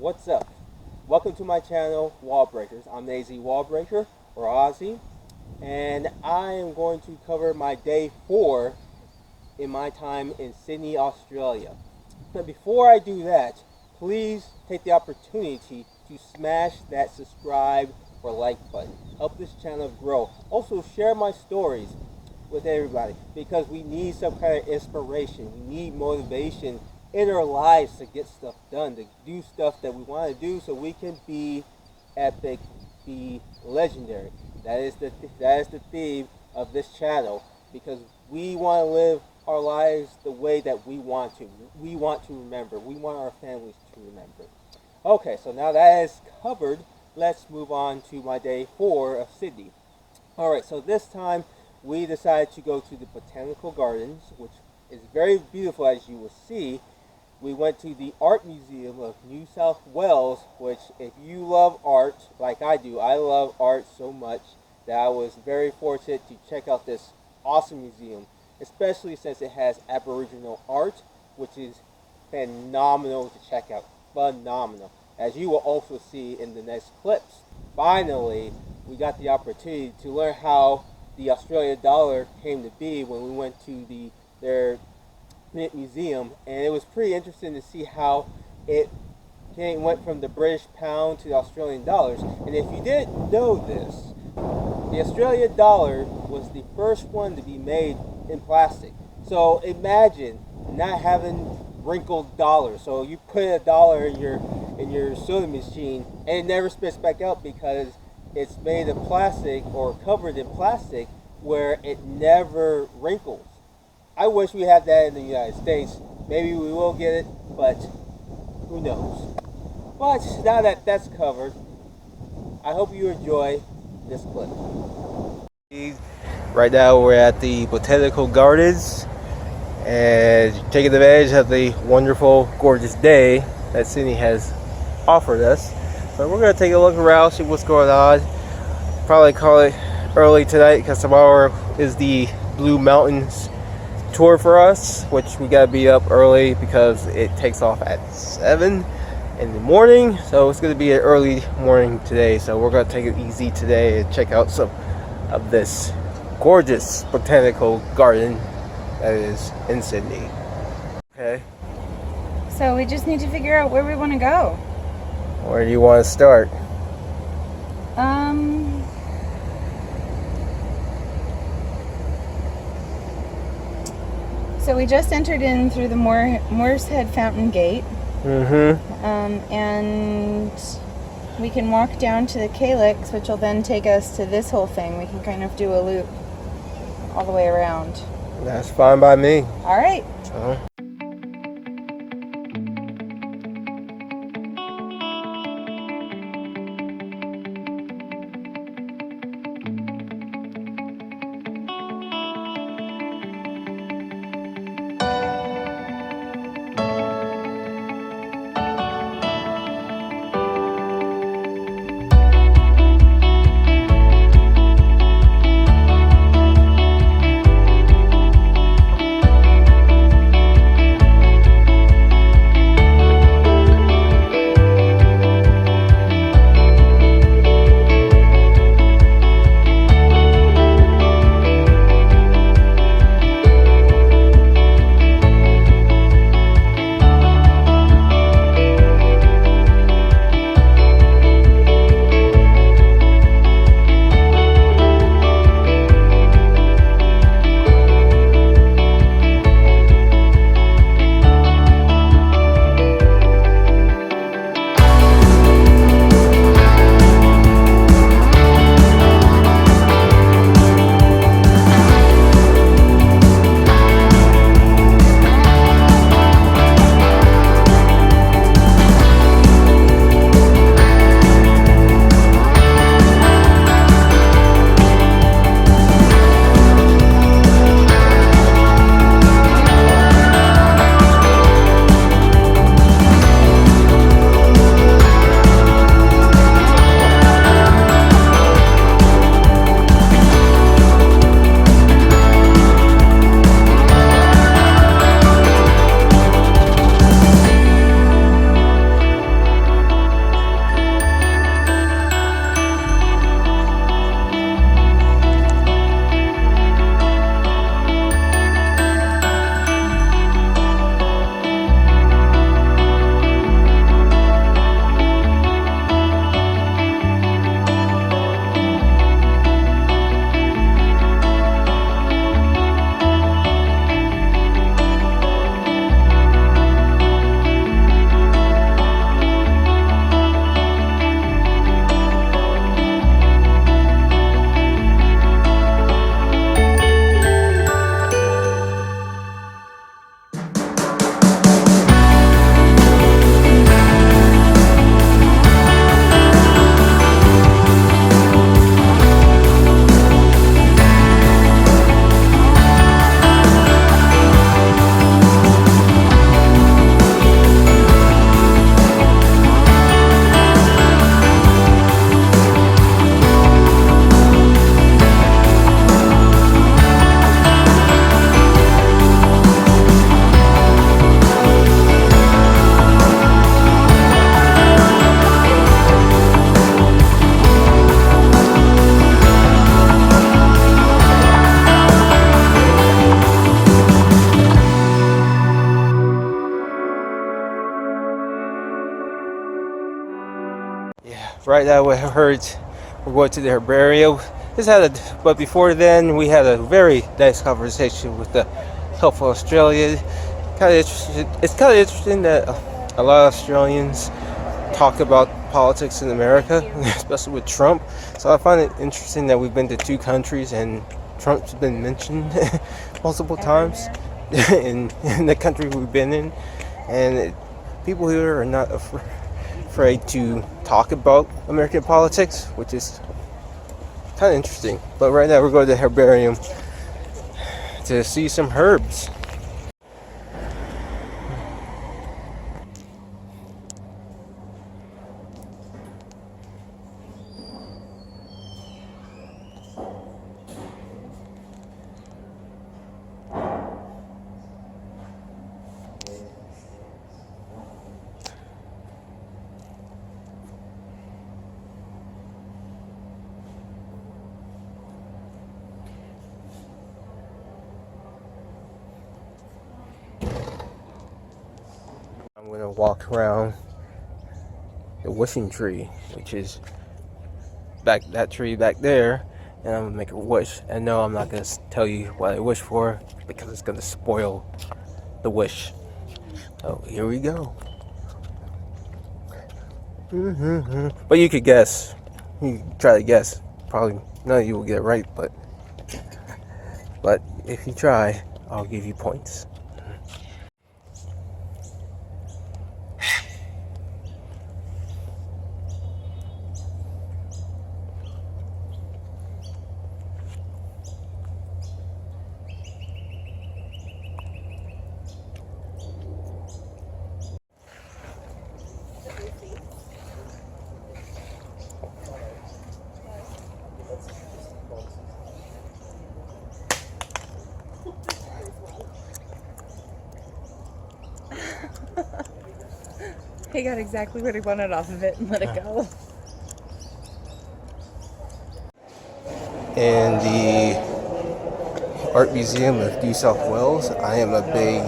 What's up? Welcome to my channel, Wall Breakers. I'm the AZ Wall Breaker, or Ozzy, and I am going to cover my day 4 in my time in Sydney, Australia. But before I do that, please take the opportunity to smash that subscribe or like button. Help this channel grow. Also share my stories with everybody because we need some kind of inspiration. We need motivation in our lives to get stuff done, to do stuff that we want to do so we can be epic, be legendary. That is the theme of this channel, because we want to live our lives the way that we want to. We want to remember. We want our families to remember. Okay, so now that is covered, let's move on to my day 4 of Sydney. Alright, so this time we decided to go to the Botanical Gardens, which is very beautiful, as you will see. We went to the Art Museum of New South Wales, which, if you love art like I do, I love art so much that I was very fortunate to check out this awesome museum, especially since it has Aboriginal art, which is phenomenal to check out. Phenomenal, as you will also see in the next clips. Finally, we got the opportunity to learn how the Australian dollar came to be when we went to their museum, and it was pretty interesting to see how it went from the British pound to the Australian dollars. And if you didn't know this, the Australian dollar was the first one to be made in plastic. So imagine not having wrinkled dollars. So you put a dollar in your soda machine and it never spits back out because it's made of plastic or covered in plastic where it never wrinkles. I wish we had that in the United States. Maybe we will get it, but who knows. But now that that's covered, I hope you enjoy this clip. Right now we're at the Botanical Gardens and taking advantage of the wonderful, gorgeous day that Sydney has offered us. So we're going to take a look around, see what's going on. Probably call it early tonight because tomorrow is the Blue Mountains tour for us, which we gotta be up early because it takes off at 7 in the morning. So it's gonna be an early morning today. So we're gonna take it easy today and check out some of this gorgeous botanical garden that is in Sydney. Okay. So we just need to figure out where we want to go. Where do you want to start? So we just entered in through the Moore's Head Fountain Gate. And we can walk down to the Calyx, which will then take us to this whole thing. We can kind of do a loop all the way around. That's fine by me. All right. Right now we heard we're going to the herbarium. But before then we had a very nice conversation with the helpful Australian. It's kind of interesting that a lot of Australians talk about politics in America, especially with Trump. So I find it interesting that we've been to two countries and Trump's been mentioned multiple times in the country we've been in, and people here are not afraid to talk about American politics, which is kind of interesting. But right now we're going to the herbarium to see some herbs. I'm going to walk around the wishing tree, which is that tree back there, and I'm gonna make a wish. And no, I'm not gonna tell you what I wish for because it's gonna spoil the wish. So here we go. But you could guess. You can try to guess. Probably none of you will get it right, but if you try, I'll give you points. He got exactly what he wanted off of it and let it go. And the Art Museum of New South Wales. I am a big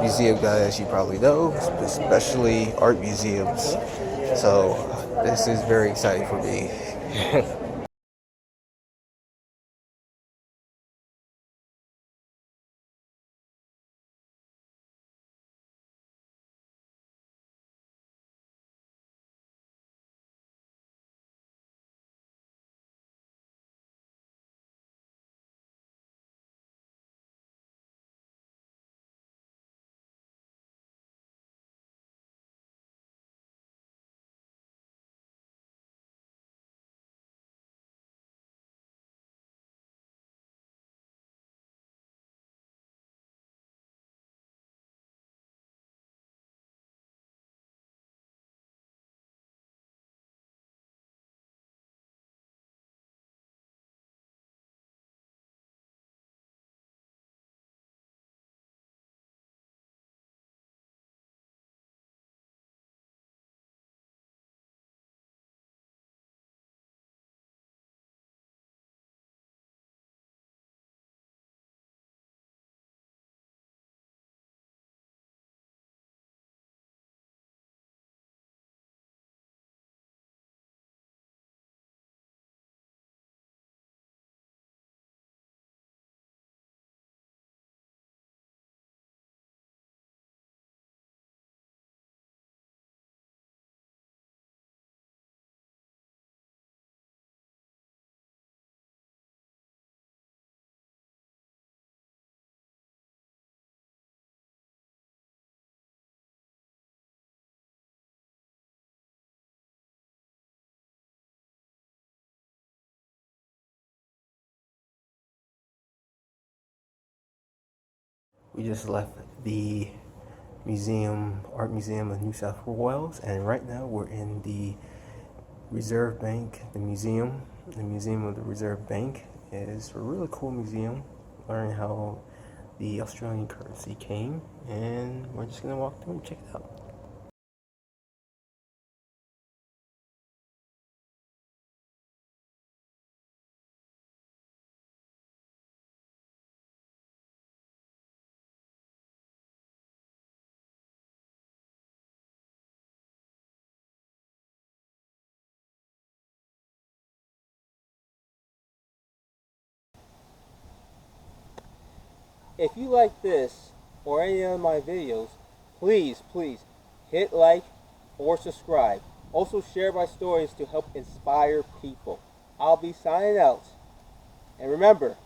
museum guy, as you probably know, especially art museums. So this is very exciting for me. We just left the Art Museum of New South Wales, and right now we're in the Reserve Bank, the Museum of the Reserve Bank. Is a really cool museum, learning how the Australian currency came, and we're just gonna walk through and check it out. if you like this or any of my videos, please hit like or subscribe. Also share my stories to help inspire people. I'll be signing out. And remember,